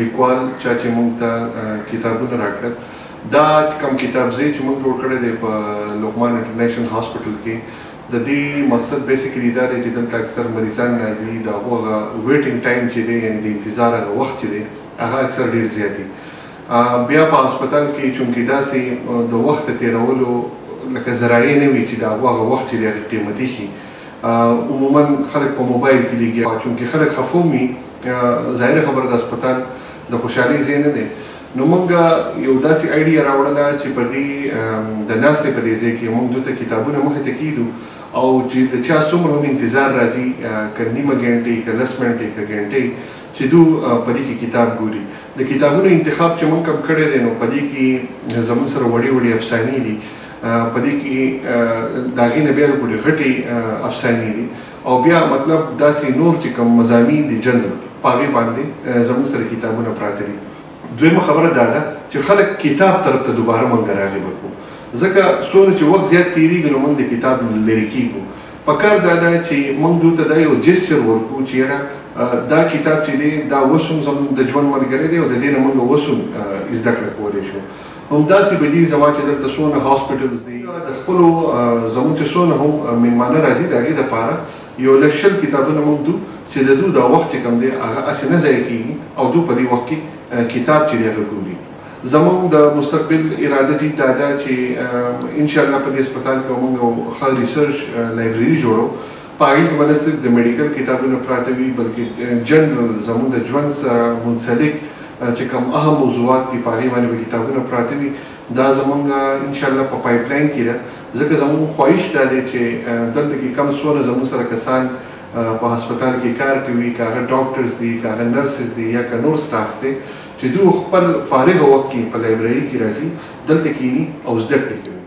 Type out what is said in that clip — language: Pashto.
لیکوال چا چې موږ ته کتابونه راکړل دا کوم کتابځای چې موږ جوړ کړی دی په لقمان انټرنیشنل هاسپټل کې د دې مقصد بیسیکلی دا دی چې دلته اکثر مریضان راځي د هغو هغه ویټینګ ټایم چې دی یعنې د انتظار هغه وخت چې دی هغه اکثر ډېر زیات وي بیا په هسپتال کې چونکې داسې د وخت تېرولو لکه ذرایع نه وي چې د هغو هغه وخت چې دی هغه قیمتي شي عموما خلک په موبایل کې لګیا چونکې خلک خفه وي ظاهره خبره د هسپتال د خوشحالۍ ځای نه دی نو موږ یو داسې آیډیا راوړله چې په دې د ناستې په دې ځای کې موږ دوی ته کتابونه مخې ته کیږدو او چې د چا څومره هم انتظار راځي که نیمه ګنټې که لس منټې که ګنټې چې دو په دې کې کتاب ګوري د کتابونو انتخاب چې موږ کم کړی دی نو په دې کې زموږ سره وړې وړې افسانې دي په دې کې د هغې نه بیا وړې غټې افسانې دي او بیا مطلب داسې نور چې کوم مضامین دي جنرال په هغې باندې زموږ سره کتابونه پراته دي دویمه خبره دا ده چې خلک کتاب طرف ته دوباره موږ راغب کړو ځکه څومره چې وخت زیات تېرېږي نو موږ د کتاب لرې کېږو پکار دا ده چې موږ دوی ته دا یو جسچر ورکړو چې یاره دا کتاب چې دی دا اوس هم زموږ د ژوند ملګری دی او د دې نه موږ اوس هم زده کړه کولی شو همداسې به دي زما چې دلته څونه هاسپټلز دي د خپلو زموږ چې څونه هم مېلمانه راځي د هغې دپاره یو لږ شل کتابونه موږ دو چې د دو دا وخت چې کوم دی هغه هسې نه ضایع کېږي او دو په دې وخت کې کتاب چې دی هغه ګوري زموږ د مستقبل اراده دي دا ده چې انشاءالله په دې هسپتال کې موږ یو ښه ریسرچ لایبرري جوړو په هغې کې به نه صرف د میډیکل کتابونه پراته وي بلکې جنرال زموږ د ژوند سره منسلک چې کوم اهم موضوعات دي په هغې باندې به کتابونه پراته وي دا زموږ انشاءالله په پایپ لاین کې ده ځکه زموږ خواهش دا دی چې دلته کې کم څونه زموږ سره کسان په هسپتال کې کار کوي که هغه ډاکټرز دي که هغه نرسز دي یا که نور سټاف دی چې دوی خپل فارغه وخت کې په لایبرري کې راځي دلته کښېني او زده کړې کوي